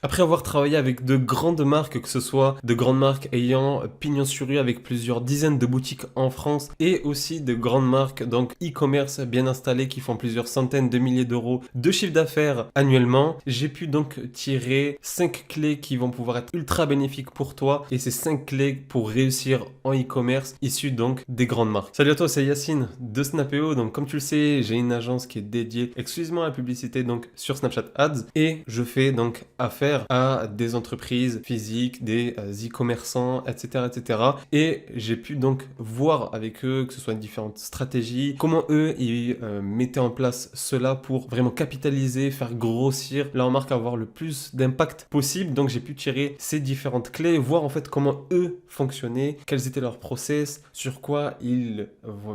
Après avoir travaillé avec de grandes marques, que ce soit de grandes marques ayant pignon sur rue avec plusieurs dizaines de boutiques en France et aussi de grandes marques donc e-commerce bien installées qui font plusieurs centaines de milliers d'euros de chiffre d'affaires annuellement, j'ai pu donc tirer 5 clés qui vont pouvoir être ultra bénéfiques pour toi et ces 5 clés pour réussir en e-commerce issues donc des grandes marques. Salut à toi, c'est Yacine de Snapeo. Donc comme tu le sais, j'ai une agence qui est dédiée exclusivement à la publicité donc sur Snapchat Ads et je fais donc affaire à des entreprises physiques, des e-commerçants, etc., etc. Et j'ai pu donc voir avec eux que ce soit différentes stratégies, comment eux ils mettaient en place cela pour vraiment capitaliser, faire grossir leur marque, avoir le plus d'impact possible. Donc j'ai pu tirer ces différentes clés, voir en fait comment eux fonctionnaient, quels étaient leurs process, sur quoi ils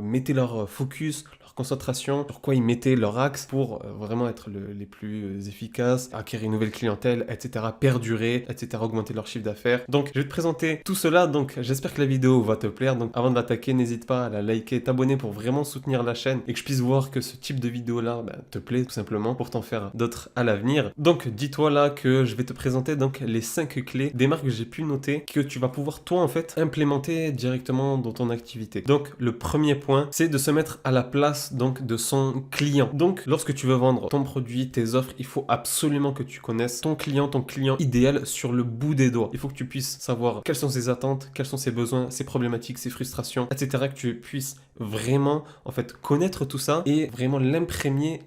mettaient leur focus, leur concentration, sur quoi ils mettaient leur axe pour vraiment être les plus efficaces, acquérir une nouvelle clientèle, etc., perdurer, etc., augmenter leur chiffre d'affaires. Donc je vais te présenter tout cela, donc j'espère que la vidéo va te plaire. Donc avant de l'attaquer, n'hésite pas à la liker, t'abonner pour vraiment soutenir la chaîne et que je puisse voir que ce type de vidéo là te plaît tout simplement pour t'en faire d'autres à l'avenir. Donc dis-toi là que je vais te présenter donc les 5 clés des marques que j'ai pu noter que tu vas pouvoir toi en fait implémenter directement dans ton activité. Donc le premier point, c'est de se mettre à la place donc de son client. Donc lorsque tu veux vendre ton produit, tes offres, il faut absolument que tu connaisses ton client idéal sur le bout des doigts. Il faut que tu puisses savoir quelles sont ses attentes, quels sont ses besoins, ses problématiques, ses frustrations, etc. Que tu puisses vraiment en fait connaître tout ça et vraiment l'intégrer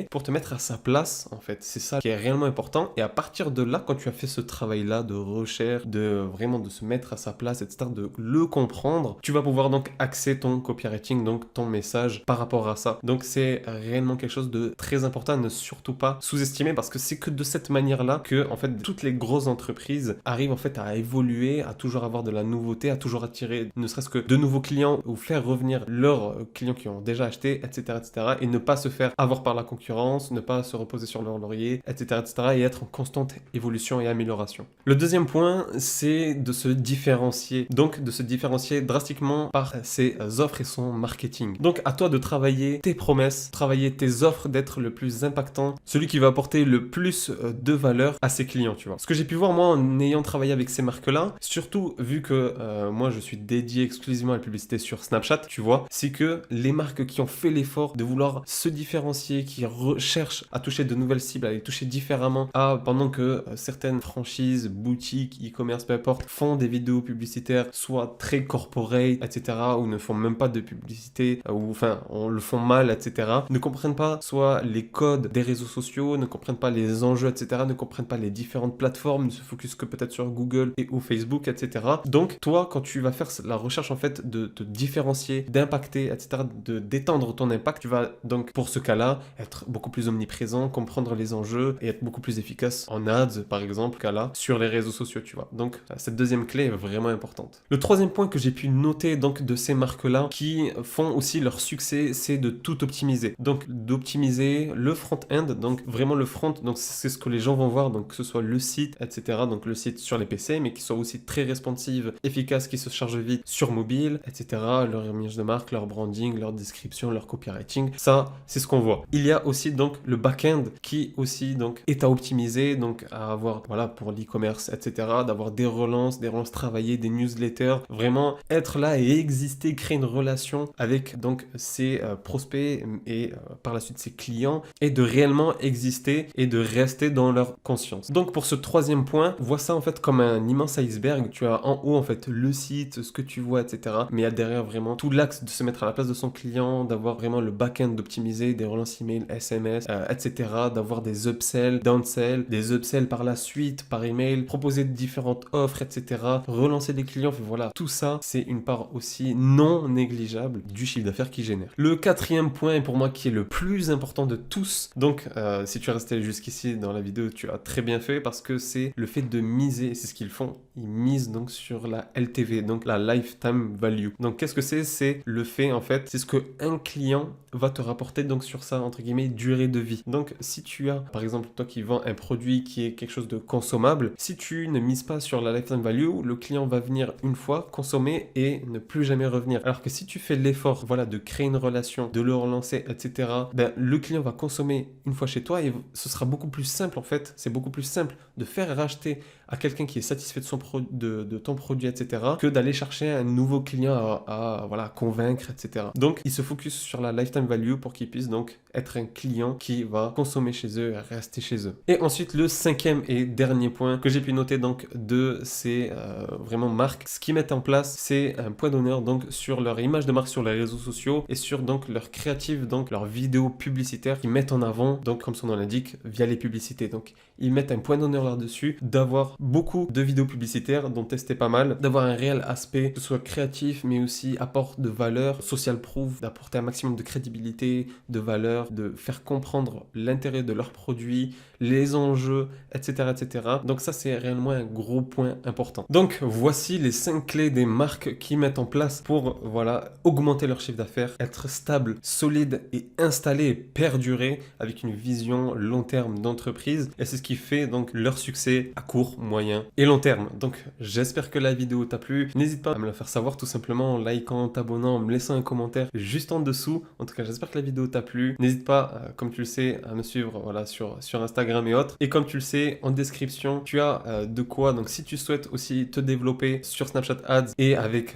pour te mettre à sa place en fait. C'est ça qui est réellement important. Et à partir de là, quand tu as fait ce travail-là de recherche, de vraiment de se mettre à sa place, etc., de le comprendre, tu vas pouvoir donc axer ton copywriting, donc ton message par rapport à ça. Donc c'est réellement quelque chose de très important à ne surtout pas sous-estimer parce que c'est que de cette manière-là que en fait toutes les grosses entreprises arrivent en fait à évoluer, à toujours avoir de la nouveauté, à toujours attirer ne serait-ce que de nouveaux clients ou faire revenir leurs clients qui ont déjà acheté, etc., etc., et ne pas se faire avoir par la concurrence, ne pas se reposer sur leur laurier, etc., etc., et être en constante évolution et amélioration. Le deuxième point, c'est de se différencier, donc de se différencier drastiquement par ses offres et son marketing. Donc à toi de travailler tes promesses, travailler tes offres, d'être le plus impactant, celui qui va apporter le plus de valeur à ses clients, tu vois. Ce que j'ai pu voir moi en ayant travaillé avec ces marques-là, surtout vu que moi je suis dédié exclusivement à la publicité sur Snapchat, tu vois, c'est que les marques qui ont fait l'effort de vouloir se différencier, qui recherchent à toucher de nouvelles cibles, à les toucher différemment, pendant que certaines franchises, boutiques, e-commerce, peu importe, font des vidéos publicitaires soit très corporate, etc., ou ne font même pas de publicité, ou enfin, on le font mal, etc., ne comprennent pas soit les codes des réseaux sociaux, ne comprennent pas les enjeux, etc., ne comprennent pas les différentes plateformes, ne se focus que peut-être sur Google et ou Facebook, etc. Donc, toi, quand tu vas faire la recherche, en fait, de te différencier, d'impacter, etc., de d'étendre ton impact, tu vas donc, pour ce cas-là, être beaucoup plus omniprésent, comprendre les enjeux et être beaucoup plus efficace en ads, par exemple, cas-là, sur les réseaux sociaux, tu vois. Donc, cette deuxième clé est vraiment importante. Le troisième point que j'ai pu noter, donc, de ces marques-là, qui font aussi leur succès, c'est de tout optimiser. Donc, d'optimiser le front-end, donc, vraiment le front, donc, c'est ce que les gens vont voir, donc, que ce soit le site, etc., donc, le site sur les PC, mais qui soit aussi très responsive, efficace, qui se charge vite sur mobile, etc., leur image de marque, leur branding, leur description, leur copywriting, ça, c'est ce qu'on voit. Il y a aussi, donc, le back-end qui aussi, donc, est à optimiser, donc, à avoir, voilà, pour l'e-commerce, etc., d'avoir des relances travaillées, des newsletters, vraiment être là et exister, créer une relation avec, donc, ses prospects et par la suite ses clients et de réellement exister et de rester dans leur conscience. Donc, pour ce troisième point, vois ça, en fait, comme un immense iceberg. Tu as en haut, en fait, le site, ce que tu vois, etc., mais il y a derrière vraiment tout l'axe de se mettre à la place de son client, d'avoir vraiment le back-end d'optimiser, des relances email, SMS, etc., d'avoir des upsells, downsells, des upsells par la suite, par email, proposer différentes offres, etc., relancer des clients, voilà, tout ça, c'est une part aussi non négligeable du chiffre d'affaires qui génère. Le quatrième point, pour moi, qui est le plus important de tous, donc si tu es resté jusqu'ici dans la vidéo, tu as très bien fait parce que c'est le fait de miser, c'est ce qu'ils font, ils misent donc sur la LTV, donc la Lifetime Value. Donc qu'est-ce que c'est? C'est le fait, en fait, c'est ce que un client va te rapporter donc sur sa, entre guillemets, durée de vie. Donc si tu as, par exemple, toi qui vends un produit qui est quelque chose de consommable, si tu ne mises pas sur la lifetime value, le client va venir une fois, consommer et ne plus jamais revenir. Alors que si tu fais l'effort, voilà, de créer une relation, de le relancer, etc., ben, le client va consommer une fois chez toi et ce sera beaucoup plus simple en fait. C'est beaucoup plus simple de faire racheter à quelqu'un qui est satisfait de ton produit, etc., que d'aller chercher un nouveau client voilà, convaincre, etc. Donc, ils se focus sur la lifetime value pour qu'ils puissent donc être un client qui va consommer chez eux et rester chez eux. Et ensuite, le cinquième et dernier point que j'ai pu noter donc de ces vraiment marques, ce qu'ils mettent en place, c'est un point d'honneur donc sur leur image de marque sur les réseaux sociaux et sur donc leur créative, donc leurs vidéos publicitaires qu'ils mettent en avant, donc comme son nom l'indique, via les publicités. Donc, ils mettent un point d'honneur là-dessus, d'avoir beaucoup de vidéos publicitaires, dont tester pas mal, d'avoir un réel aspect, que ce soit créatif, mais aussi apport de valeur, social proof, d'apporter un maximum de crédibilité, de valeur, de faire comprendre l'intérêt de leurs produits, les enjeux, etc., etc. Donc ça, c'est réellement un gros point important. Donc voici les 5 clés des marques qui mettent en place pour, voilà, augmenter leur chiffre d'affaires, être stable, solide et installé et perdurer avec une vision long terme d'entreprise. Et c'est ce qui fait donc leur succès à court, moyen et long terme. Donc j'espère que la vidéo t'a plu. N'hésite pas à me la faire savoir tout simplement en likant, t'abonnant, en me laissant un commentaire juste en dessous. En tout cas, j'espère que la vidéo t'a plu. N'hésite pas, comme tu le sais, à me suivre, voilà, sur Instagram et autres. Et comme tu le sais, en description, tu as de quoi. Donc si tu souhaites aussi te développer sur Snapchat Ads et avec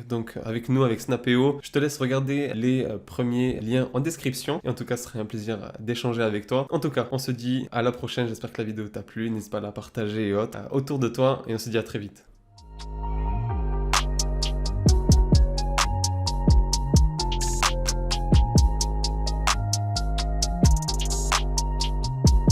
nous, avec Snapeo, je te laisse regarder les premiers liens en description. Et en tout cas, ce serait un plaisir d'échanger avec toi. En tout cas, on se dit à la prochaine. J'espère que la vidéo t'a plu. N'hésite pas à la partager et autres autour de toi. Et on se dit à très vite.